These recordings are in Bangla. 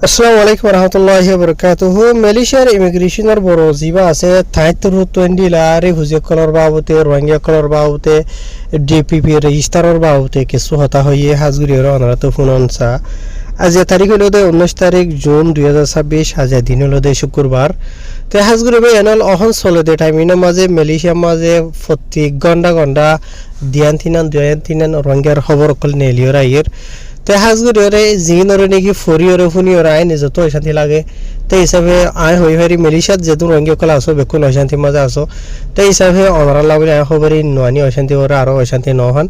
আসসালামু আলাইকুম রহমতুল্লাহি বরকাতুহু। মালয়েশিয়ার ইমিগ্রেশনের বড় জিবা আছে ঠাইতর টোয়েন্টিলা রিফিউজি কলর বাবুতে রোহিঙ্গা কলর বাবুতে ডিপিপি রেজিস্টারর বাবুতে কিছু হতা হইয়ে হাজগুড়ির অনারাত ফুননসা আজ তারিখ হলো 19 জুন 2026 আজ দিন হলো শুক্রবার। তো হাজগুড়ি ভাই এনল অহন চলে দে টাইমিনের মাঝে মালয়েশিয়ার মাঝে প্রতি ঘন্টা দিয়ান তিনান রোহিঙ্গার খবর অকল নেলিওর আইয়ের তো হাজগুড়ি জিনরে নাকি ফরিওরে ফুনিওরে আয় নিজে তো অশান্তি লাগে। তো হিসাবে আয় হই হারি মালয়েশিয়াত যেহেতু রোহিঙ্গা কল আসো বেকুন অশান্তি মাঝে আসো তো হিসাবে অনারাল্লা বলে আয় খবর নোয়ানি অশান্তি ওরা আরও অশান্তি নহন।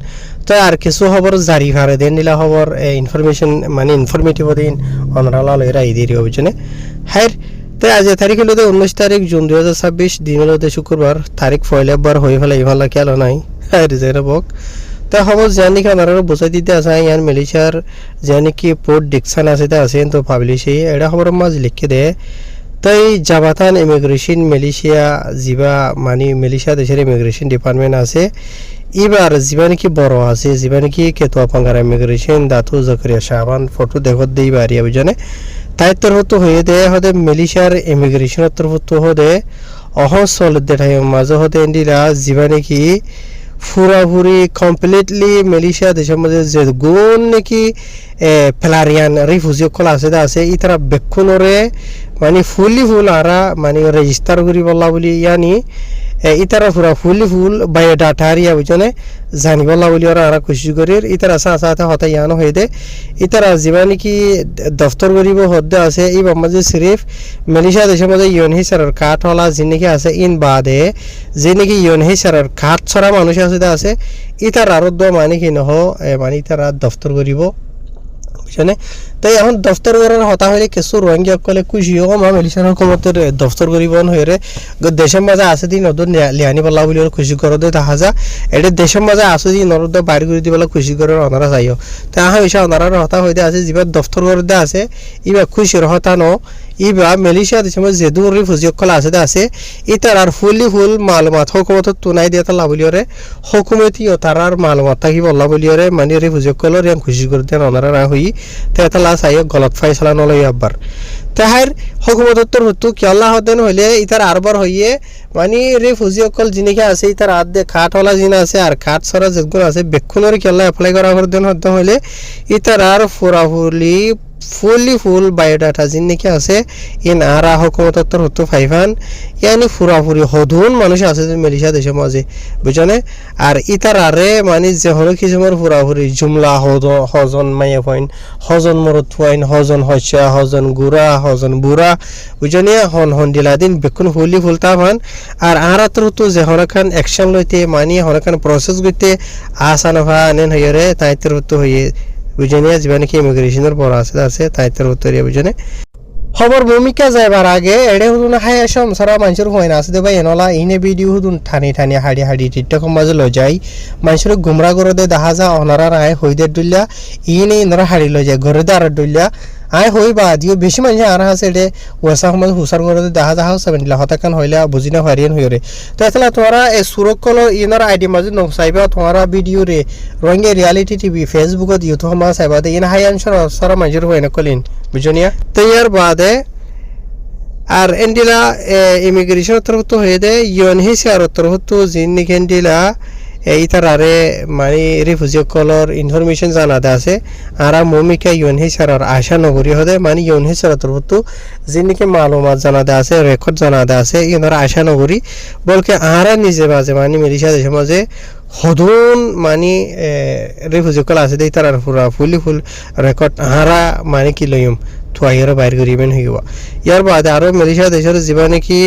তো আর কিছু খবর জারি ফারে দেন নিলা খবর ইনফরমেশন মানে ইনফরমেটিভ দিন অনারাল্লা লই রাই দিয়ে বুঝছেনে হ্যাঁ। তো আজ তারিখ হলো 19 জুন 2026 দিন হলো শুক্রবার তারিখ ফয়লেবার হয়ে ফেলে ইভাল্লা খেয়াল নাই হ্যাঁ রিজাইন বক। তো খবর জানি আপনারা বুঝাই দিতে আছে ইয়ার মালয়েশিয়ার জানি কি পোর্ট ডিকশন আছে আছেন তো পাবলিশে এটা খবর মাঝ লিখে দে। তাই জাবাতান ইমিগ্রেশন মালয়েশিয়া যিবা মানে মালয়েশিয়া দেশের ইমিগ্রেশন ডিপার্টমেন্ট আছে এবার যিবা নাকি বড় আছে যিবা নাকি কেতুয়া পাঙ্গার ইমিগ্রেশন দাতু জকরিয়া সাবান ফটো দেখত দেই বাড়িয়া বুঝনে তাই তোর হতো হয়ে দে হদে মালয়েশিয়ার ইমিগ্রেশন তরফ তো হদে অহসল দেখাই মাঝে হতে ইন্ডিরা যিবা নাকি পুরাপুরি কমপ্লিটলি মালয়েশিয়া দেশের মধ্যে যে গুণ নাকি ফেলারিয়ান রিফিউজি কল আছে ইতারা বেক্ষণরে মানে ফুল আরা মানে রেজিস্টার করি বলা বলি ইয়ানি ইতারা পুরা ফুল বায়োডাটা হারিয়া বুঝনে জানি বলা বলি ওরা আরা খুশি করি ইতারা সাথে হতা ইয়ানো হয়ে দে ইতারা যিবা নাকি দফতর করিব হদ্দে আছে এই মাঝে সিরিফ মালয়েশিয়া দেশের মধ্যে ইউএনএইচআর কার্ড হলা যে নাকি আছে ইন বাদে যে নাকি ইউএনএইচআর কার্ড ছড়া মানুষ আছে ইতার আরো মানে কি নহ মানে ইতারা দফতর করিব বুঝছেনে। তাই এখন দফতর করার হতা হলে কিছু রোহিঙ্গা কলে খুশিও মালয়েশিয়ার হুকুমতের দফতর করিব হয়ে দেশের মাঝে আছে দিন নদর লিয়ানি বলা বলি খুশি করে দে দেখা যা এটা দেশের মাঝে আছে দিন নরদ বাইর করে দিবলে খুশি করে অনারা চাইও তাই আহা বিষয় অনারার হতা হইতে আছে যিবা দফতর করে আছে ইবা খুশির হতা ন ইবা মালয়েশিয়া দেশের মধ্যে যেহেতু রিফিউজি কল আছে ইতার আর ফুল মালুমাত হুকুমতত তুনাই দিয়ে তালা বলিওরে হুকুমতিও তারার মালুমাত থাকি বলা বলিওরে মানে রিফিউজি কলর ইয়ান খুশি করে দেন অনারা না হই তালা চাইও গলত ফাইসলা নলই আব্বার তাহার হুকুমতর হতো কি আল্লাহ হতেন হইলে ইতার আরবার হইয়ে মানে রিফিউজি কল জিনিকে আছে ইতার হাত দিয়ে খাটওয়ালা জিনা আছে আর খাট ছড়া যেগুলো আছে বেক্ষণের কি আল্লাহ এপ্লাই করা হতেন হইলে ইতার আর ফুরাফুলি ফুল বায়োডাটা জিন নাকি আছে ইন আরা হুকুমতর হতো ফাইভান ইয়ানি ফুরাফুরি হদুন মানুষ আছে যে মালয়েশিয়া দেশের মাঝে বুঝনে আর ইতার আরে মানে যে হলো কিসমর ফুরাফুরি জুমলা হজন মাইয়া পয়েন্ট হজন মরত পয়েন্ট হজন হস্যা হজন গুড়া হজন বুড়া বুঝনে হন দিলা দিন বেকুন ফুলতা ফান আর আরাতর তো যে হরখান অ্যাকশন লইতে মানে হরখান প্রসেস করতে আসানভা নেন হইরে তাইতর হতো হইয়ে বুঝনে যিবা নাকি ইমিগ্রেশনের বড় আছে তাইতর উত্তরিয়া বুঝনে খবর ভূমিকা যাইবার আগে এড়ে হুদুন হাই আসম সারা মানুষের হয় না আছে ভাই এনলা ইনে ভিডিও হুদুন ঠানি হাড়ি টিকটক মাঝে লই যাই মানুষের গুমরা করে দে দেখা যা অনারা আয় হইদের ডুলিয়া ইনে ইনরা হাড়ি লই যায় ঘরে দে আর ডুলিয়া আয় হই বা দিও বেশি মানুষ আর আছে এডে ওসা সময় হুসার করে দেখা যা হাউস সেভেন্টিলা হতাকান হইলে বুঝি না হারিয়ান হইরে তো এতলা তোমরা এই সুরক্ষল ইনার আইডি মাঝে ন চাইবা তোমরা ভিডিও রে রোহিঙ্গা রিয়ালিটি টিভি ফেসবুকত ইউটিউব মা চাইবা দে ইন হাই আনসার সারা মানুষের হয় না কলিন বুঝনিয়া তো ইয়ার বাদে আর এন্ডিলা ইমিগ্রেশন তরফ তো হয়ে দে ইউএনএইচআর তরফ তো জিন নিকেন্ডিলা ইতার আরে মানে রিফিউজি কলর ইনফরমেশন জানাতে আছে আর মমিকা ইউএনএইচআর আশা নগরী হদে মানে ইউএনএইচআর তরফ তো যিনিকে মালুমাত জানাতে আছে রেকর্ড জানাতে আছে ইনার আশা নগরী বলকে আরা নিজে মাঝে মানে মালয়েশিয়া দেশের মাঝে হদুন মানে রিফিউজি কল আছে তার আর পুরা ফুল রেকর্ড আরা মানে কি লইম থুয়াইয়ের বাইর করিবেন হইব। ইয়ার বাদে আরও মালয়েশিয়া দেশের যিবা নাকি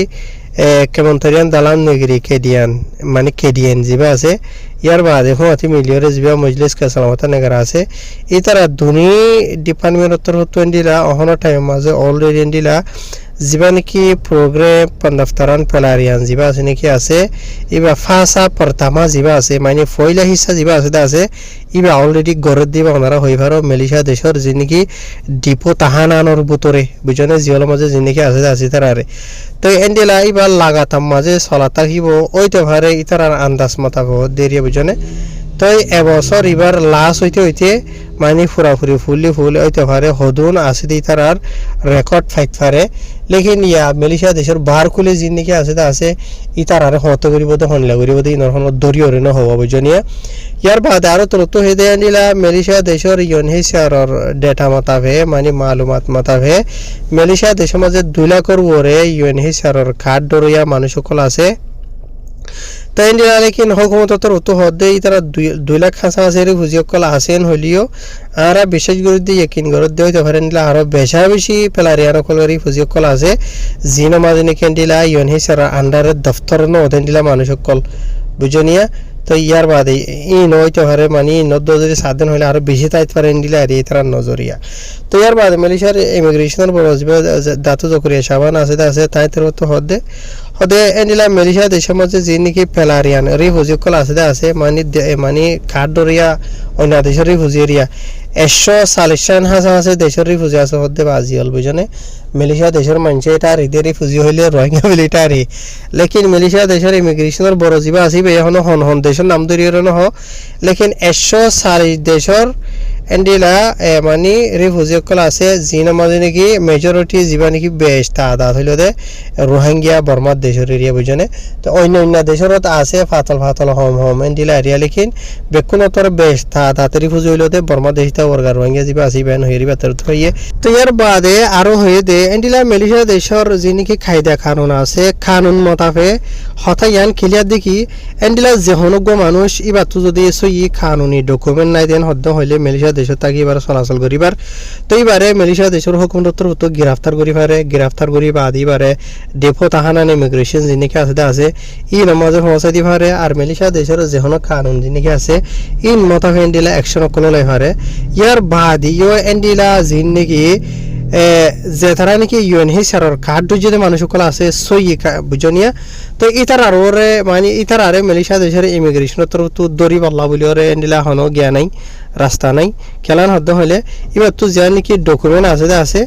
কেমন্তরিয়ান দালান নগরী কেডিয়ান যিবা আছে ইয়ার বাদে হুঁতি মিলিয়রে যিবা মজলিস কা সালামতা নগর আছে এই তারা দুনি ডিপার্টমেন্টর হতো এন্ডিলা অহনৰ টাইম মাঝে অলরেডি এন্ডিলা যিবা নাকি প্রোগ্রাম পন্দফতারান পেলারিয়ান যিবা আছে নাকি আছে ইবা ফাসা পরতামা যিবা আছে মানে ফয়লা হিসা যিবা আছে ইবা অলরেডি গড়ত দিবা ওনারা হইভারো মালয়েশিয়া দেশের যে নাকি ডিপো তাহানানোর বুতরে বুঝনে জিওর মাঝে যে নাকি আছে তারারে তো এন্ডিলা ইবা লাগাতাম মাঝে চলা থাকিব ওইতে ভারে ইতার আন্দাজ মাতাব দেরিয়া বুঝনে তো এবছর এবার লাস্ট হইতে মানে ফুরাফুরি ফুল হইতে পারে হদুন আছে দি তার আর রেকর্ড ফাইট পারে লেকিন ইয়া মালয়েশিয়া দেশের বার খুলে জিন্দিকে আছে ইতার আর হত করিব তো হনলা করিব দি নরহন দরিয়রে ন হব বুঝনিয়া ইয়ার বাদে আরো তরত হয়ে দেয় নিলা মালয়েশিয়া দেশের ইউএনএইচসিআর ডেটা মতাবে মানে মালুমাত মতাবে মালয়েশিয়া দেশের মাঝে 2 লাখের উপরে ইউএনএইচসিআর কার্ড দরিয়া মানুষ সকল আছে তাই ইন্ডিয়া লেকিন হকুমতর উত্তর হদে তারা 2 লাখ হাজার হুজিয়কল আসেন হলিও আর বিশেষ করে দিয়ে ইকিন করে দেয় তো পারেন আরো বেশি পেলারিয়ার কলরি হুজিয়কল আছে জিনো মাঝে কেন্ডিলা ইউএনএইচসিআর আন্ডারে দফতর ন ওদেন দিলা মানুষ সকল বুঝনিয়া তো ইয়ার বাদে ই নয়তো হারে মানে নদ্দ যদি সাধন হলে আরো বেশি তাইত পারেন দিলে আর তারা নজরিয়া তো ইয়ার বাদে মালয়েশিয়ার ইমিগ্রেশনের বড় দাতু জকরিয়া সাবান আছে তাই তোর তো হদে এন্ডিলা মালয়েশিয়া দেশের মধ্যে যে নাকি পেলারিয়ান রিফিউজিকল আছে মানে কার্ডরিয়া অন্য দেশের রিফিউজিরিয়া 140,000 আছে দেশের রিফিউজি আছে হদে বাজি হল বুঝনে মালয়েশিয়া দেশের মানুষ এটা হৃদয় রিফিউজি হইলে রোহিঙ্গা বলে এটা লেকিন মালয়েশিয়া দেশের ইমিগ্রেশনের বড় জিবা আসিবে এখন হন দেশের নাম ধরিয়ে ন লেকিন 140 দেশের এন্ডিলা মানে রিফিউজিকল আছে জিন মাঝে নাকি মেজরিটি জিবা নাকি বেশ তাদাদ হইল দে রোহিঙ্গা বর্মার দেশের এরিয়া বুঝনে তো অন্য দেশেরত আছে ফাতল হোম এন্ডিলা এরিয়া লেকিন বেকুনতর বেশ তাদাদ রিফিউজি হইল দে বর্মা দেশটা ওরগা রোহিঙ্গা জিবা আসিবেন হইরিবা তর হইয়ে তো ইয়ার বাদে আরো হয়ে দে এন্ডিলা মালয়েশিয়া দেশের যে নাকি কায়দা কানুন আছে কানুন মতাফে হতা ইয়ান ক্লিয়ার দেখি এন্ডিলা যেহনজ্ঞ মানুষ ইবা তো যদি সই কানুনি ডকুমেন্ট নাই দেন হদ্দ হইলে মালয়েশিয়া দেশত তাকি এবার চলাচল করিবার তো এইবারে মালয়েশিয়া দেশের হুকুমতর তো গ্রেফতার করি বাদ এবারে ডেপো তাহানান ইমিগ্রেশন জিনিকে আছে ই নমাজে পৌঁছাই দি পারে আর মালয়েশিয়া দেশের যেহন কানুন জিনিকে আছে ইন মতাফে এন্ডিলা অ্যাকশন কোনো লাই পারে ইয়ার বাদ ইও এন্ডিলা জিন নাকি যে তারা নাকি ইউএনএইচসিআর কার্ড যদি মানুষ সকল আছে সই বুঝনিয়া তো ইতার আরে মানে ইতার আরে মালয়েশিয়া দেশের ইমিগ্রেশনের তরফ তো দরি পাল্লা বলি ওরে এন্ডিলা হনো জ্ঞান নাই রাস্তা নাই খেলান হদ্দ হলে এবার তো যা নাকি ডকুমেন্ট আছে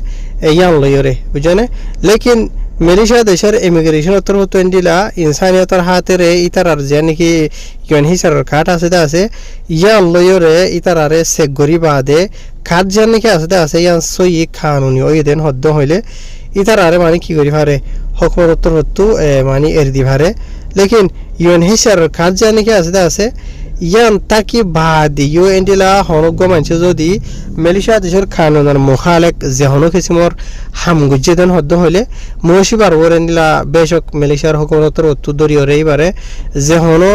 ইয়ান লইরে বুঝনে লেকিন মালয়েশিয়া দেশের ইমিগ্রেশনের তরফ তো এন্ডিলা ইনসানিয়তের হাতেরে ইতার আর যে নাকি ইউএনএইচসিআর কার্ড আছে ইয়ান লইরে ইতার আরে চেক করি বাদে কার্ড যে নাকি আছে ইয়ান সই কানুনি ওই দেন হদ্দ হইলে ইতার আরে মানে কি করি পারে হকুমতর হত্তু মানে এর দি পারে লেকিন ইউএনএইচসিআর কার্ড যে নাকি আছে ইয়ান তাকি বাদ ইউ এন্ডিলা হনজ্ঞ মানুষ যদি মালয়েশিয়া দেশের কানুনের মুখালেক যেহনো কিসিমর হামগুজ্জেদন হদ্দ হইলে মহসিবার ওর এন্ডিলা বেশক মালয়েশিয়ার হুকুমতর উত্তর দরিয়রে এইবারে যেহনো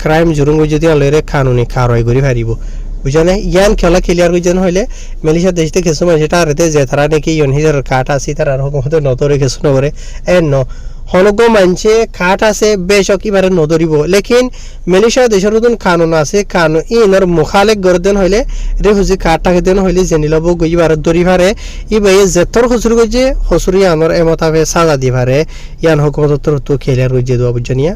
ক্রাইম জুরুঙ্গ যদি আনলে কানুনি কারওয়াই করি পারিব বুঝনে ইয়ান খেলা ক্লিয়ার বুঝন হইলে মালয়েশিয়া দেশতে কিছু মানুষ এটা আরেতে যে তারা নাকি ইউএনএইচসিআর কার্ড আছে তারা হুকুমত নতরে কিছু নকরে হনজ্ঞ মানুষে কাঠ আছে বেশক এবারে নদরিব লেকিন মালয়েশিয়া দেশের নতুন কানুন আছে কানুন ইনর মুখালেক গরদেন হইলে রিফিউজি কার্ডটাকে দেন হইলে জেনি লব গইবার দরি পারে ইবাই যেতর হসুর গজে হসুরি আনর এমতাবে সাজা দি পারে ইয়ান হুকুমতর তো খেলার গজে দোয়া বুঝনিয়া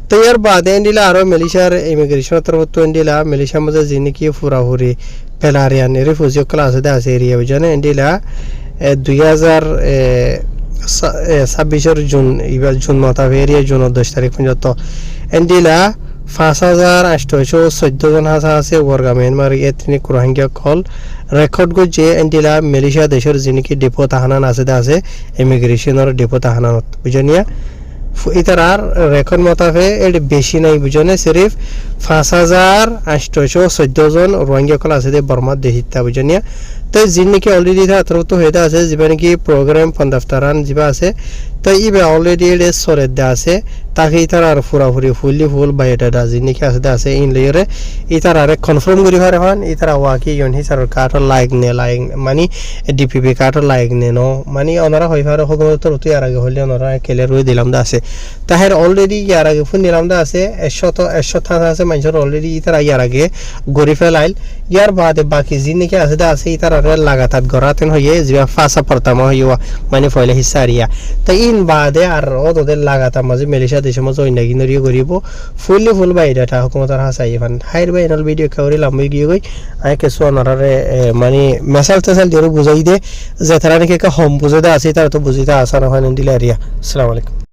তো ইয়ার বাদে এন্ডিলা আরো মালয়েশিয়ার ইমিগ্রেশনের তরফ তো এন্ডিলা মালয়েশিয়ার মধ্যে যিনি কি ফুরাহুরি পেলারিয়ান রিফিউজি ক্লাস আছে এরিয়া বুঝনে এন্ডিলা 2026 জুন এবার জুন মতাবে এরিয়া জুন 10 তারিখ পর্যন্ত এন্ডিলা 5,814 জন আছে ওয়ার্গা Myanmar ethnic Rohingya call record করছে এন্ডিলা মালয়েশিয়া দেশের যিনি ডেপো তাহানান আছে ইমিগ্রেশনের ডেপো তাহানানত বুঝনিয়া ইতার রেকর্ড মতাবে এর বেশি নাই বুঝনে সিরিফ 5,814 জন রোহিঙ্গা কল আছে বর্মার দেশিতা বুঝনিয়া তো যিনি নাকি অলরেডি তো হয়ে আছে যা নাকি প্রোগ্রাম দফতরান যা আছে তো ইবে অলরেডি এর সরেদ আছে তাকে ইতার আর ফুরাফুরি ফুল বায়োডাটা যিনি নাকি আছে ইন লেয়ারে ইতার আর কনফার্ম করি পারে হন ইতার ওয়াকি ইউএনএইচসিআর কার্ড লাইক মানে ডিপিপি কার্ড লাইক নে নো মানে ওনারা হই পারে হুকুমতর তো ইয়ার আগে হলে ওনারা ক্লিয়ার হয়ে দিলাম দা আছে তাহের অলরেডি ইয়ার আগে ফোন দিলাম দা আছে 100 আছে মানুষের অলরেডি ইতার ইয়ার আগে গরি ফেলাইল ইয়ার বাদে বাকি যিনি নাকি আছে ইতার আর লাগাতার গরাতেন হয়ে যা ফাসা পড়তাম হইয়া মানে ফয়লা হিসারিয়া তো ইন বাদে আর ওদের লাগাতার মাঝে মালয়েশিয়া দেশের মাঝে অন্য কিনরিও করিব ফুল বাইডাটা হুকুমতর হাসাই ফান হাইর বাই এনাল ভিডিও কাউরি লাম্বি গিয়ে গই আই কিছু অনারে মানে মেসাল তেসাল দিয়ে বুঝাই দে যে তারা নাকি হোম বুঝে দা আছে তারা তো বুঝিতে আসা না হয় দিলে এরিয়া আসসালামু আলাইকুম।